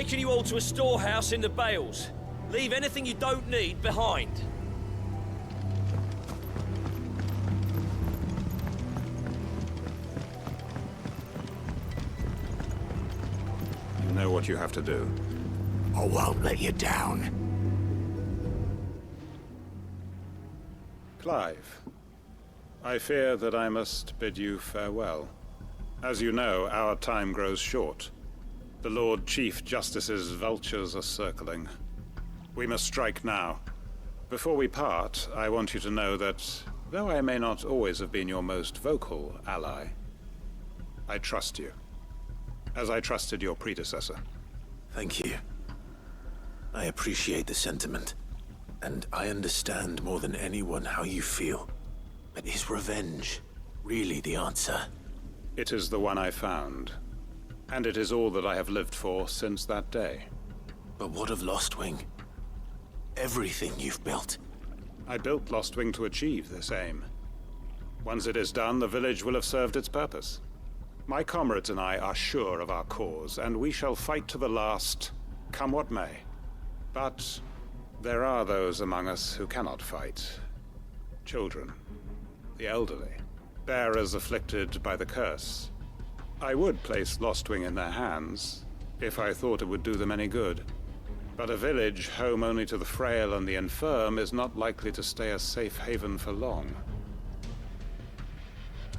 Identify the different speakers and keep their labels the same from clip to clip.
Speaker 1: taking you all to a storehouse in the Bales. Leave anything you don't need behind.
Speaker 2: You know what you have to do.
Speaker 3: I won't let you down.
Speaker 2: Clive, I fear that I must bid you farewell. As you know, our time grows short. The Lord Chief Justice's vultures are circling. We must strike now. Before we part, I want you to know that, though I may not always have been your most vocal ally, I trust you, as I trusted your predecessor.
Speaker 3: Thank you. I appreciate the sentiment, and I understand more than anyone how you feel. But is revenge really the answer?
Speaker 2: It is the one I found, and it is all that I have lived for since that day.
Speaker 3: But what of Lostwing? Everything you've built.
Speaker 2: I built Lostwing to achieve this aim. Once it is done, the village will have served its purpose. My comrades and I are sure of our cause, and we shall fight to the last, come what may. But there are those among us who cannot fight. Children, the elderly, bearers afflicted by the curse. I would place Lostwing in their hands, if I thought it would do them any good. But a village home only to the frail and the infirm is not likely to stay a safe haven for long.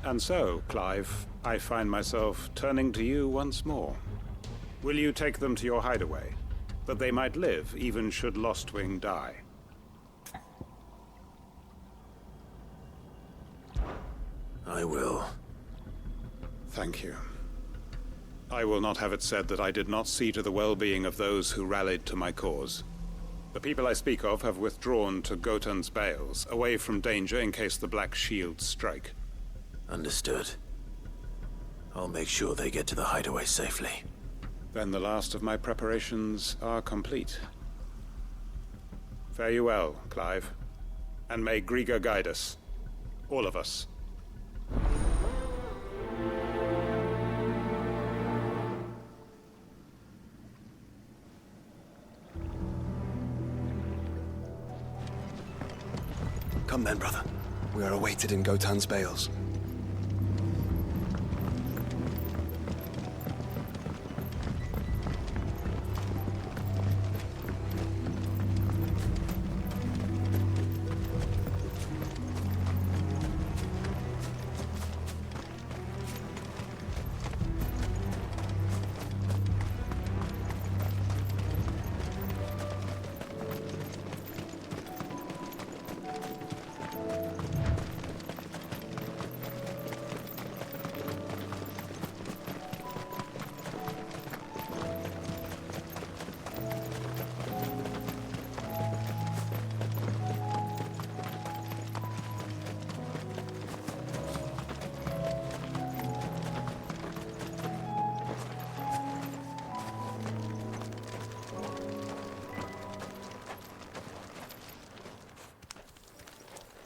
Speaker 2: And so, Clive, I find myself turning to you once more. Will you take them to your hideaway, that they might live even should Lostwing die?
Speaker 3: I will.
Speaker 2: Thank you. I will not have it said that I did not see to the well-being of those who rallied to my cause. The people I speak of have withdrawn to Goten's Bales, away from danger in case the Black Shields strike.
Speaker 3: Understood. I'll make sure they get to the hideaway safely.
Speaker 2: Then the last of my preparations are complete. Fare you well, Clive. And may Griga guide us. All of us.
Speaker 4: Come then, brother. We are awaited in Goten's Bales.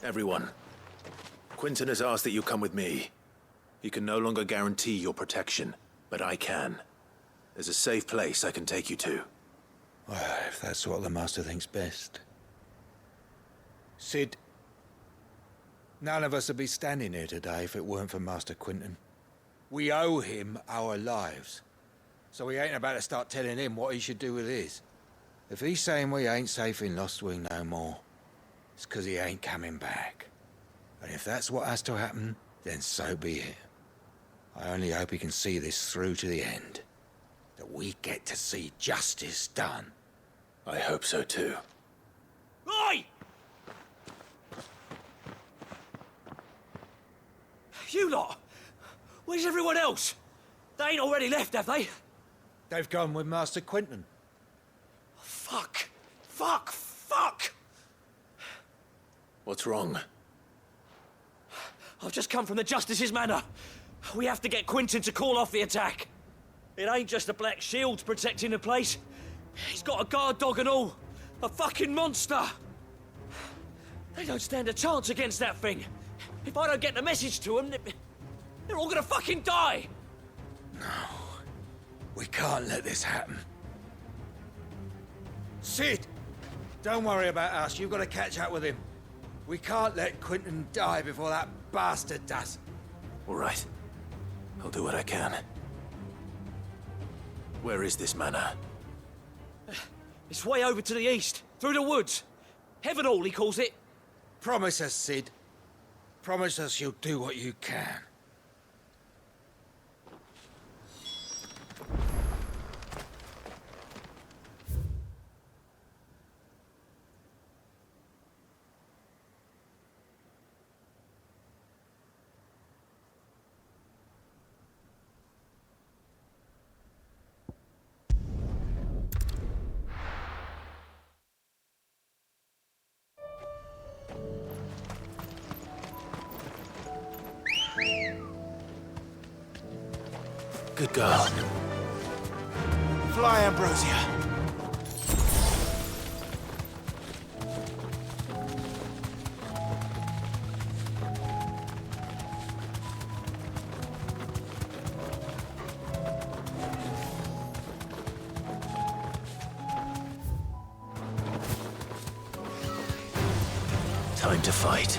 Speaker 3: Everyone, Quinten has asked that you come with me. He can no longer guarantee your protection, but I can. There's a safe place I can take you to.
Speaker 5: Well, if that's what the Master thinks best. Sid, none of us would be standing here today if it weren't for Master Quinten. We owe him our lives. So we ain't about to start telling him what he should do with his. If he's saying we ain't safe in Lostwing no more, it's 'cause he ain't coming back. And if that's what has to happen, then so be it. I only hope he can see this through to the end. That we get to see justice done.
Speaker 3: I hope so too.
Speaker 1: Oi! You lot! Where's everyone else? They ain't already left, have they?
Speaker 5: They've gone with Master Quinten.
Speaker 1: Fuck! Fuck! Fuck!
Speaker 3: What's wrong?
Speaker 1: I've just come from the Justice's manor. We have to get Quinten to call off the attack. It ain't just the Black Shields protecting the place. He's got a guard dog and all. A fucking monster. They don't stand a chance against that thing. If I don't get the message to them, they're all gonna fucking die.
Speaker 5: No. We can't let this happen. Sid! Don't worry about us. You've got to catch up with him. We can't let Quinten die before that bastard does.
Speaker 3: All right. I'll do what I can. Where is this manor?
Speaker 1: It's way over to the east, through the woods. Heaven Hall, he calls it.
Speaker 5: Promise us, Sid. Promise us you'll do what you can.
Speaker 3: Good girl. Fly, Ambrosia. Time to fight.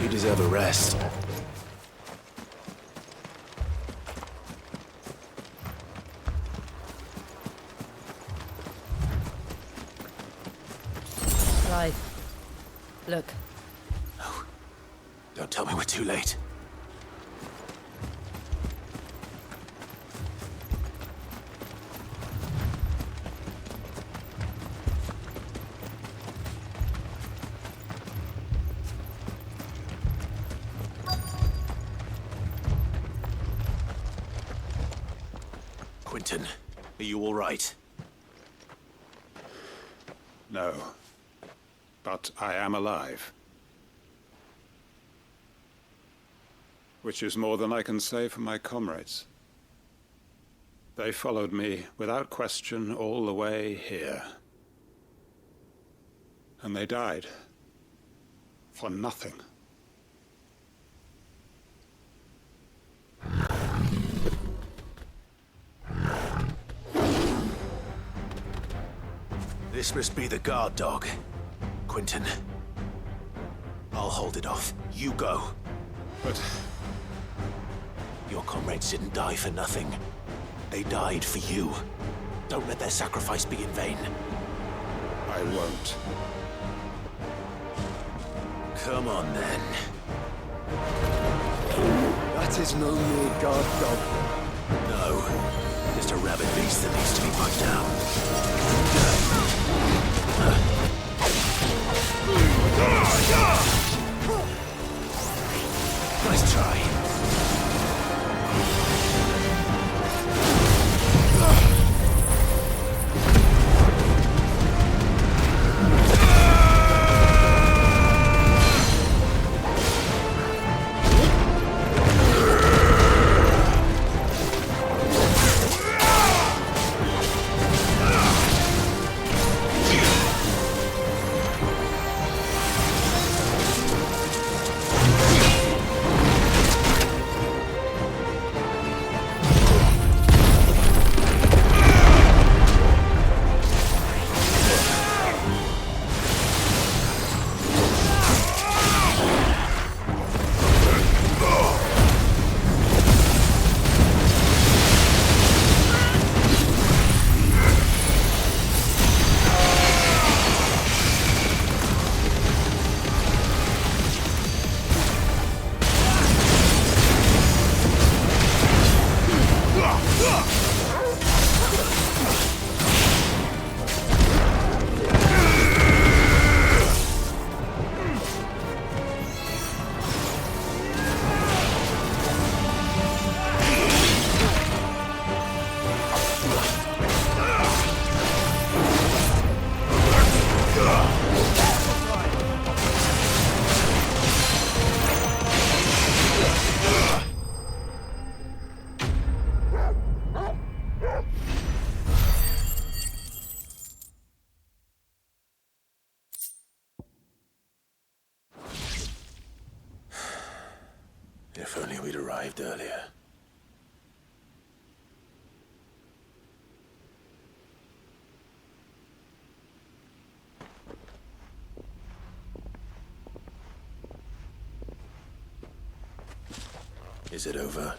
Speaker 3: You deserve a rest.
Speaker 6: Clive. Look.
Speaker 3: No. Don't tell me we're too late. Quinten, are you all right?
Speaker 2: No. But I am alive. Which is more than I can say for my comrades. They followed me without question all the way here. And they died. For nothing.
Speaker 3: This must be the guard dog. Quinten. I'll hold it off. You go.
Speaker 2: But
Speaker 3: Your comrades didn't die for nothing. They died for you. Don't let their sacrifice be in vain.
Speaker 2: I won't.
Speaker 3: Come on, then.
Speaker 4: That is no mere guard dog.
Speaker 3: No. Just a rabid beast that needs to be put down. Nice try. arrived earlier. Is it over?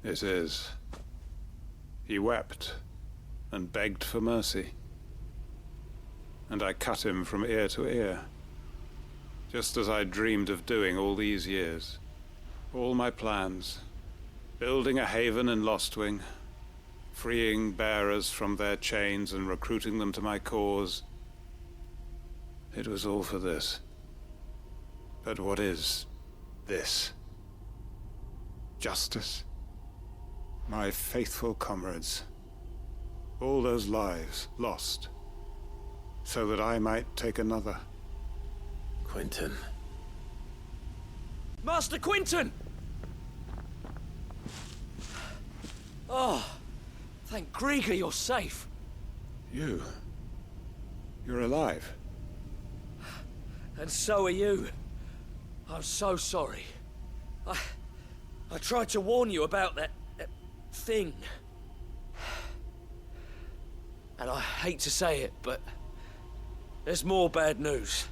Speaker 2: It is. He wept and begged for mercy. And I cut him from ear to ear, just as I dreamed of doing all these years. All my plans, building a haven in Lostwing, freeing bearers from their chains and recruiting them to my cause. It was all for this. But what is this? Justice? My faithful comrades. All those lives lost, so that I might take another.
Speaker 3: Quinten.
Speaker 1: Master Quinten! Oh, thank Grieger you're safe.
Speaker 2: You're alive.
Speaker 1: And so are you. I'm so sorry. I tried to warn you about that thing. And I hate to say it, but there's more bad news.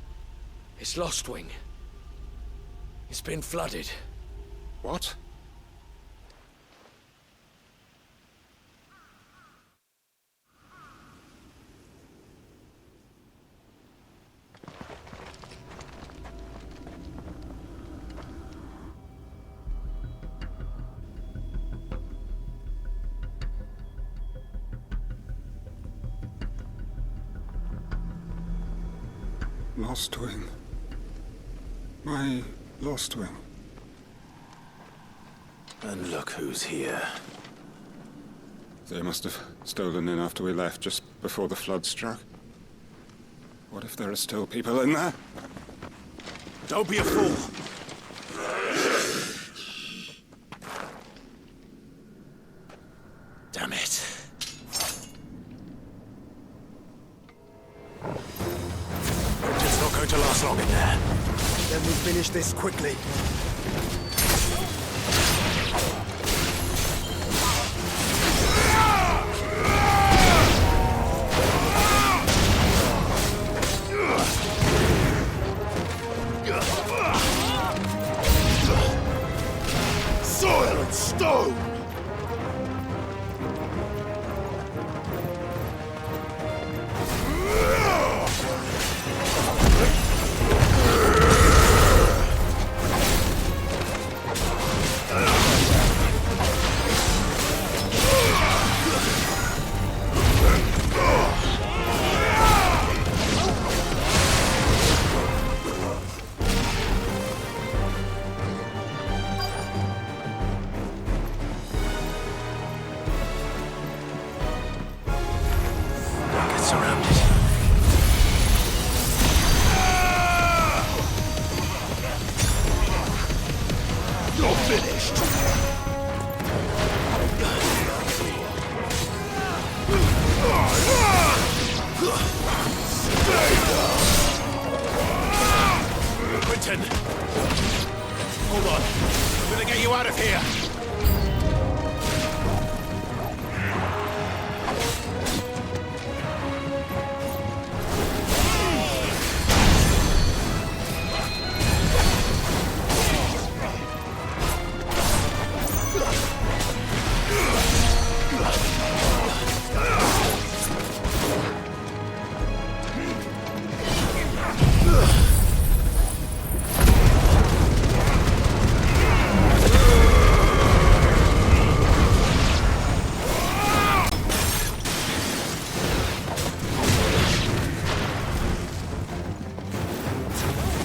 Speaker 1: It's Lostwing. It's been flooded.
Speaker 2: What? Lostwing. My Lostwing.
Speaker 3: And look who's here.
Speaker 2: They must have stolen in after we left, just before the flood struck. What if there are still people in there?
Speaker 3: Don't be a fool! Damn it. Quinten's not going to last long in there.
Speaker 4: Then we finish this quickly.
Speaker 3: Soil and stone! Quinten! Hold on. I'm gonna get you out of here!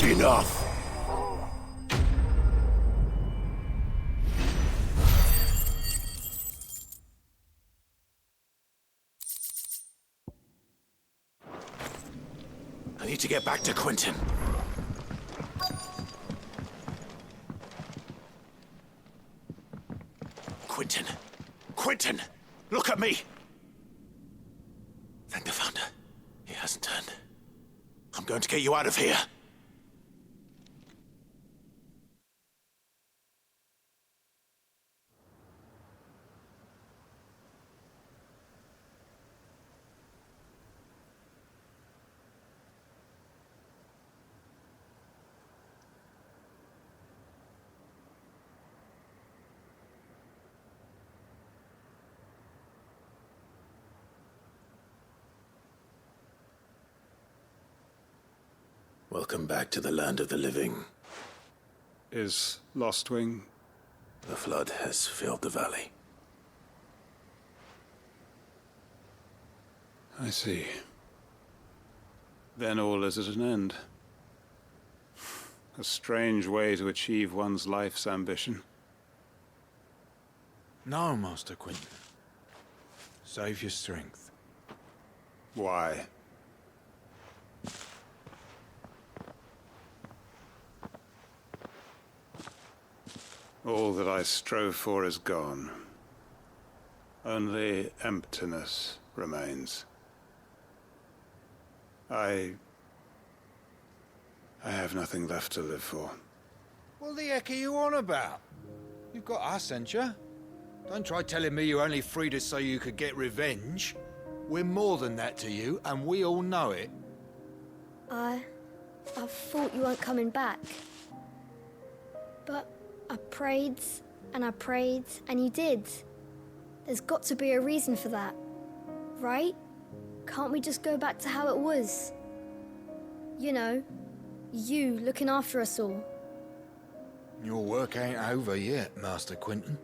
Speaker 3: Enough! I need to get back to Quinten. Quinten! Quinten! Look at me! Thank the Founder. He hasn't turned. I'm going to get you out of here. Welcome back to the land of the living.
Speaker 2: Is Lostwing...
Speaker 3: The flood has filled the valley.
Speaker 2: I see. Then all is at an end. A strange way to achieve one's life's ambition.
Speaker 5: No, Master Quinten. Save your strength.
Speaker 2: Why? All that I strove for is gone. Only emptiness remains. I have nothing left to live for.
Speaker 5: What the heck are you on about? You've got us, ain't you? Don't try telling me you only freed us so you could get revenge. We're more than that to you, and we all know it.
Speaker 7: I thought you weren't coming back. But I prayed, and you did. There's got to be a reason for that, right? Can't we just go back to how it was? You know, you looking after us all.
Speaker 5: Your work ain't over yet, Master Quinten.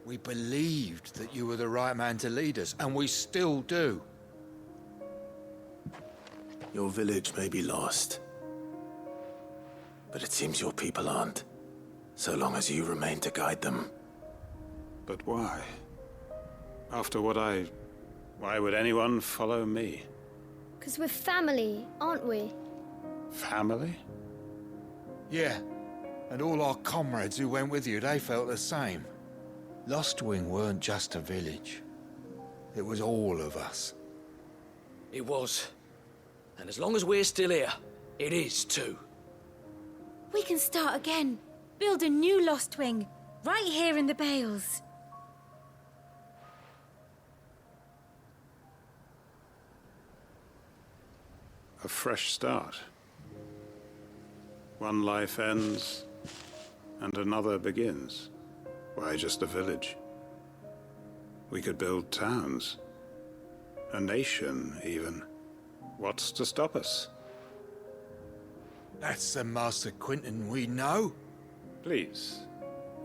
Speaker 5: We believed that you were the right man to lead us, and we still do.
Speaker 3: Your village may be lost, but it seems your people aren't, so long as you remain to guide them.
Speaker 2: But why? After what why would anyone follow me?
Speaker 7: 'Cause we're family, aren't we?
Speaker 2: Family?
Speaker 5: Yeah, and all our comrades who went with you, they felt the same. Lostwing weren't just a village. It was all of us.
Speaker 1: It was. And as long as we're still here, it is too.
Speaker 8: We can start again. Build a new Lostwing, right here in the Bales.
Speaker 2: A fresh start. One life ends, and another begins. Why just a village? We could build towns. A nation, even. What's to stop us?
Speaker 5: That's the Master Quinten we know.
Speaker 2: Please.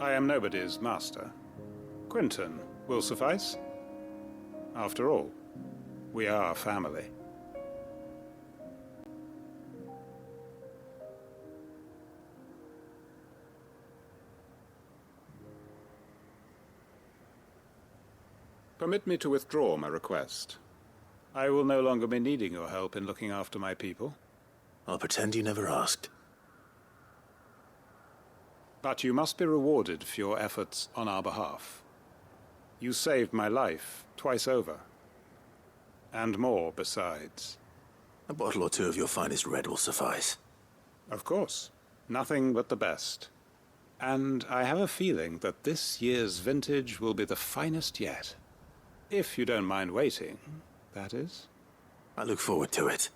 Speaker 2: I am nobody's master. Quinten will suffice. After all, we are family. Permit me to withdraw my request. I will no longer be needing your help in looking after my people.
Speaker 3: I'll pretend you never asked.
Speaker 2: But you must be rewarded for your efforts on our behalf. You saved my life twice over. And more besides.
Speaker 3: A bottle or two of your finest red will suffice.
Speaker 2: Of course. Nothing but the best. And I have a feeling that this year's vintage will be the finest yet. If you don't mind waiting, that is.
Speaker 3: I look forward to it.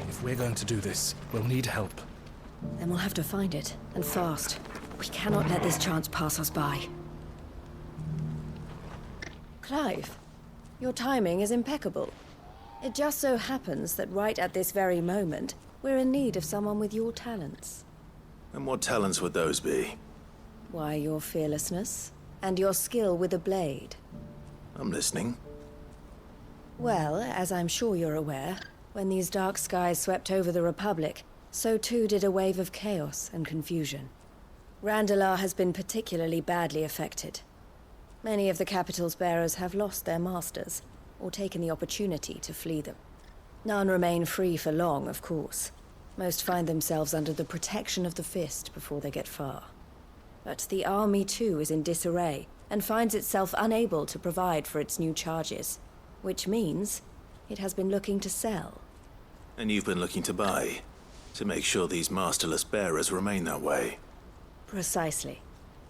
Speaker 9: If we're going to do this, we'll need help.
Speaker 6: Then we'll have to find it, and fast. We cannot let this chance pass us by. Clive, your timing is impeccable. It just so happens that right at this very moment, we're in need of someone with your talents.
Speaker 3: And what talents would those be?
Speaker 6: Why, your fearlessness, and your skill with a blade.
Speaker 3: I'm listening.
Speaker 6: Well, as I'm sure you're aware, when these dark skies swept over the Republic, so too did a wave of chaos and confusion. Randalar has been particularly badly affected. Many of the capital's bearers have lost their masters, or taken the opportunity to flee them. None remain free for long, of course. Most find themselves under the protection of the Fist before they get far. But the army too is in disarray, and finds itself unable to provide for its new charges. Which means it has been looking to sell.
Speaker 3: And you've been looking to buy, to make sure these masterless bearers remain that way.
Speaker 6: Precisely.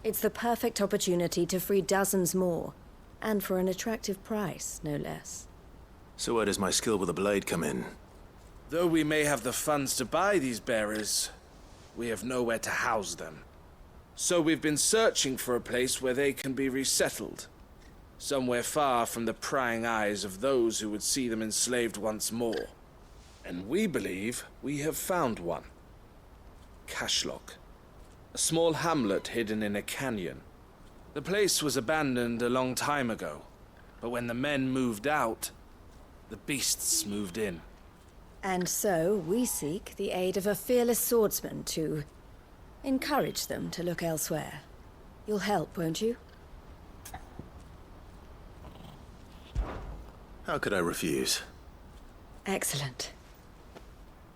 Speaker 6: It's the perfect opportunity to free dozens more, and for an attractive price, no less.
Speaker 3: So where does my skill with a blade come in?
Speaker 9: Though we may have the funds to buy these bearers, we have nowhere to house them. So we've been searching for a place where they can be resettled. Somewhere far from the prying eyes of those who would see them enslaved once more. And we believe we have found one. Cashlock. A small hamlet hidden in a canyon. The place was abandoned a long time ago, but when the men moved out, the beasts moved in.
Speaker 6: And so we seek the aid of a fearless swordsman to encourage them to look elsewhere. You'll help, won't you?
Speaker 3: How could I refuse?
Speaker 6: Excellent.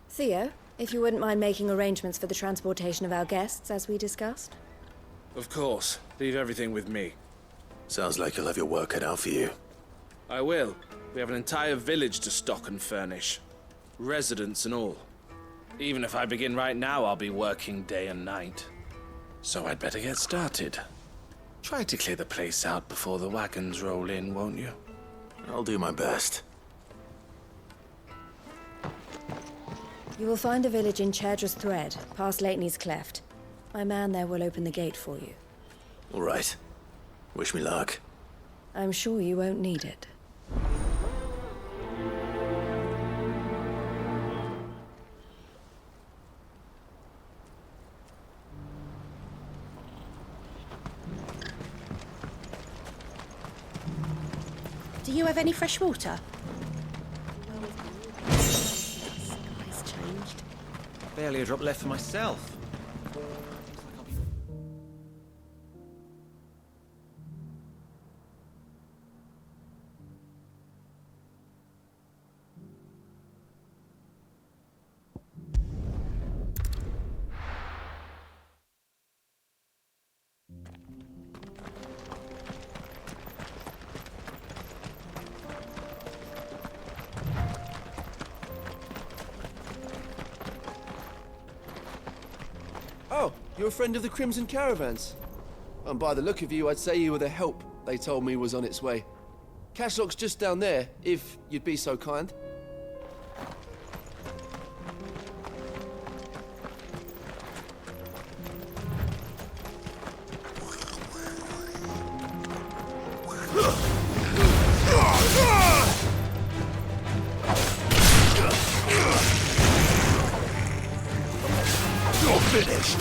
Speaker 6: Theo, if you wouldn't mind making arrangements for the transportation of our guests, as we discussed.
Speaker 9: Of course. Leave everything with me.
Speaker 3: Sounds like you'll have your work cut out for you.
Speaker 9: I will. We have an entire village to stock and furnish. Residents and all. Even if I begin right now, I'll be working day and night. So I'd better get started. Try to clear the place out before the wagons roll in, won't you?
Speaker 3: I'll do my best.
Speaker 6: You will find a village in Chairdra's Thread, past Lateney's Cleft. My man there will open the gate for you.
Speaker 3: All right. Wish me luck.
Speaker 6: I'm sure you won't need it.
Speaker 8: Do you have any fresh water?
Speaker 10: Sky's changed. Barely a drop left for myself.
Speaker 11: Oh, you're a friend of the Crimson Caravans. And by the look of you, I'd say you were the help they told me was on its way. Cashlock's just down there, if you'd be so kind.
Speaker 3: You're finished!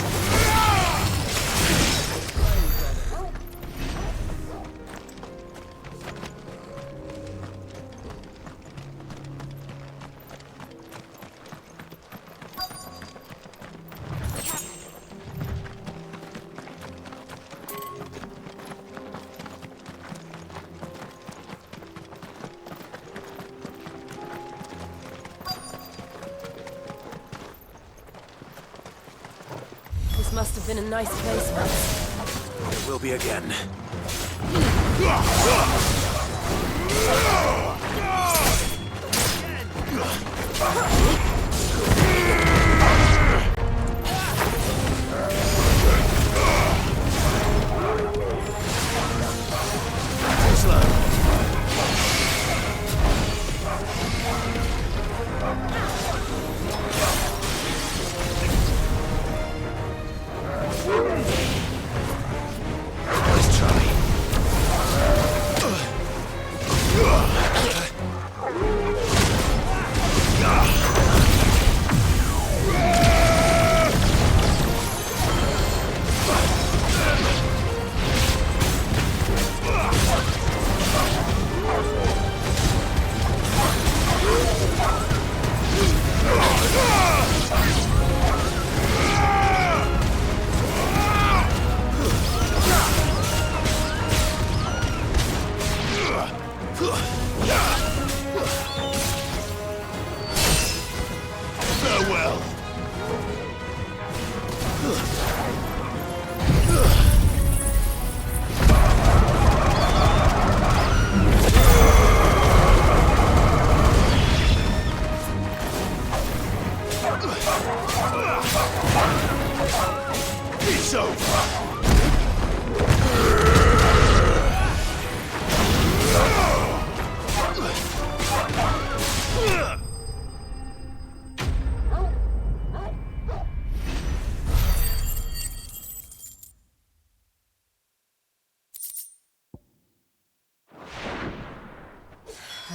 Speaker 6: This must have been a nice place once.
Speaker 3: It will be again.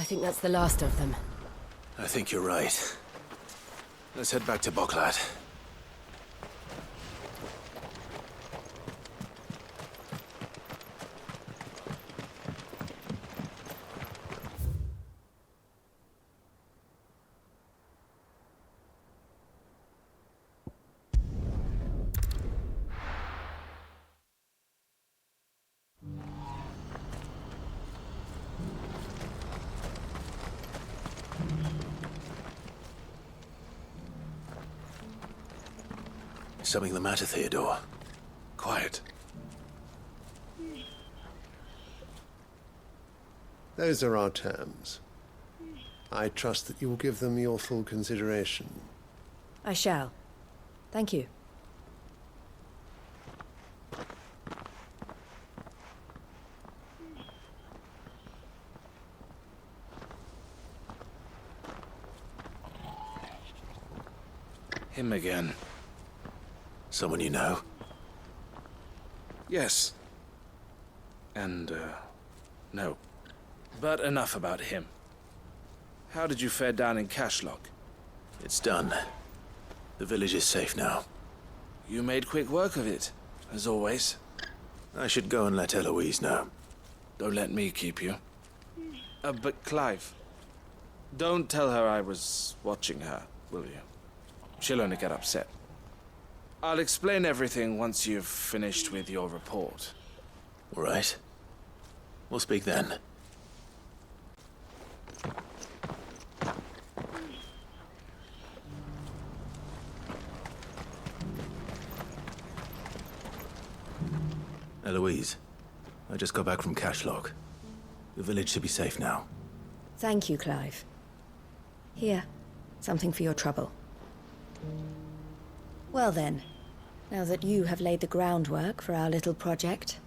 Speaker 6: think that's the last of them.
Speaker 3: I think you're right. Let's head back to Boklat. Something the matter, Theodore? Quiet.
Speaker 12: Those are our terms. I trust that you will give them your full consideration.
Speaker 6: I shall. Thank you.
Speaker 9: Him again.
Speaker 3: Someone you know?
Speaker 9: Yes. And, no. But enough about him. How did you fare down in Cashlock?
Speaker 3: It's done. The village is safe now.
Speaker 9: You made quick work of it, as always.
Speaker 3: I should go and let Eloise know.
Speaker 9: Don't let me keep you. But Clive, don't tell her I was watching her, will you? She'll only get upset. I'll explain everything once you've finished with your report.
Speaker 3: All right. We'll speak then. Eloise, I just got back from Cashlock. The village should be safe now.
Speaker 6: Thank you, Clive. Here, something for your trouble. Well then, now that you have laid the groundwork for our little project,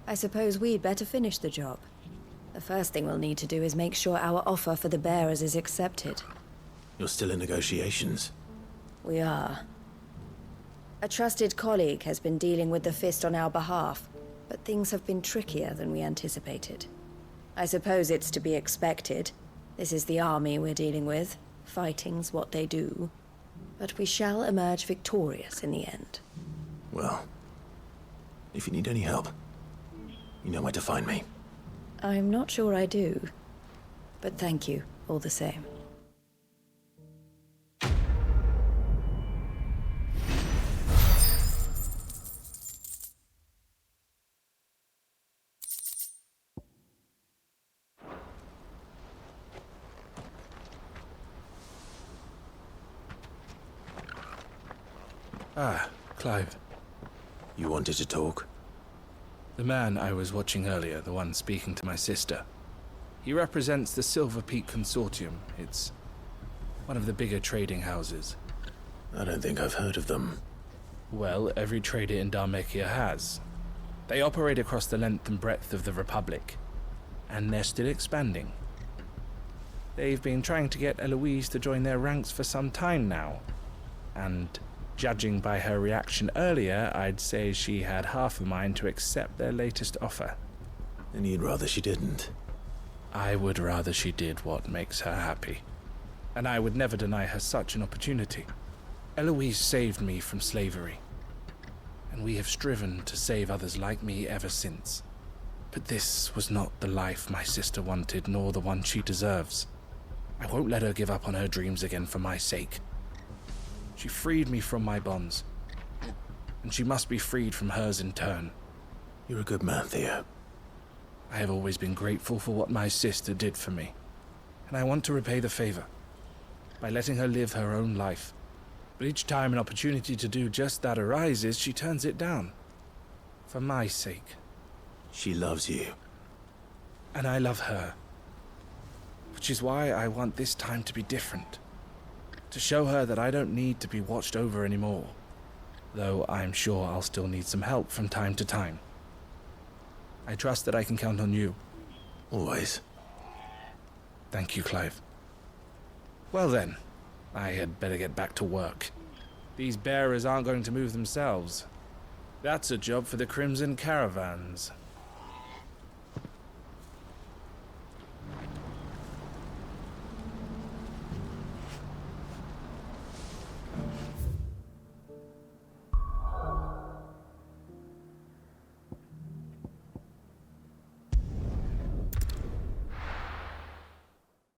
Speaker 6: I suppose we'd better finish the job. The first thing we'll need to do is make sure our offer for the bearers is accepted.
Speaker 3: You're still in negotiations?
Speaker 6: We are. A trusted colleague has been dealing with the Fist on our behalf, but things have been trickier than we anticipated. I suppose it's to be expected. This is the army we're dealing with. Fighting's what they do. But we shall emerge victorious in the end.
Speaker 3: Well, if you need any help, you know where to find me.
Speaker 6: I'm not sure I do. But thank you, all the same.
Speaker 9: Ah, Clive.
Speaker 3: You wanted to talk?
Speaker 9: The man I was watching earlier, the one speaking to my sister. He represents the Silver Peak Consortium. It's one of the bigger trading houses.
Speaker 3: I don't think I've heard of them.
Speaker 9: Well, every trader in Dharmekia has. They operate across the length and breadth of the Republic, and they're still expanding. They've been trying to get Eloise to join their ranks for some time now, and judging by her reaction earlier, I'd say she had half a mind to accept their latest offer.
Speaker 3: And you'd rather she didn't?
Speaker 9: I would rather she did what makes her happy. And I would never deny her such an opportunity. Eloise saved me from slavery, and we have striven to save others like me ever since. But this was not the life my sister wanted, nor the one she deserves. I won't let her give up on her dreams again for my sake. She freed me from my bonds, and she must be freed from hers in turn.
Speaker 3: You're a good man, Theo.
Speaker 9: I have always been grateful for what my sister did for me, and I want to repay the favor by letting her live her own life. But each time an opportunity to do just that arises, she turns it down. For my sake.
Speaker 3: She loves you.
Speaker 9: And I love her. Which is why I want this time to be different. To show her that I don't need to be watched over anymore. Though I'm sure I'll still need some help from time to time. I trust that I can count on you.
Speaker 3: Always.
Speaker 9: Thank you, Clive. Well then, I had better get back to work. These bearers aren't going to move themselves. That's a job for the Crimson Caravans.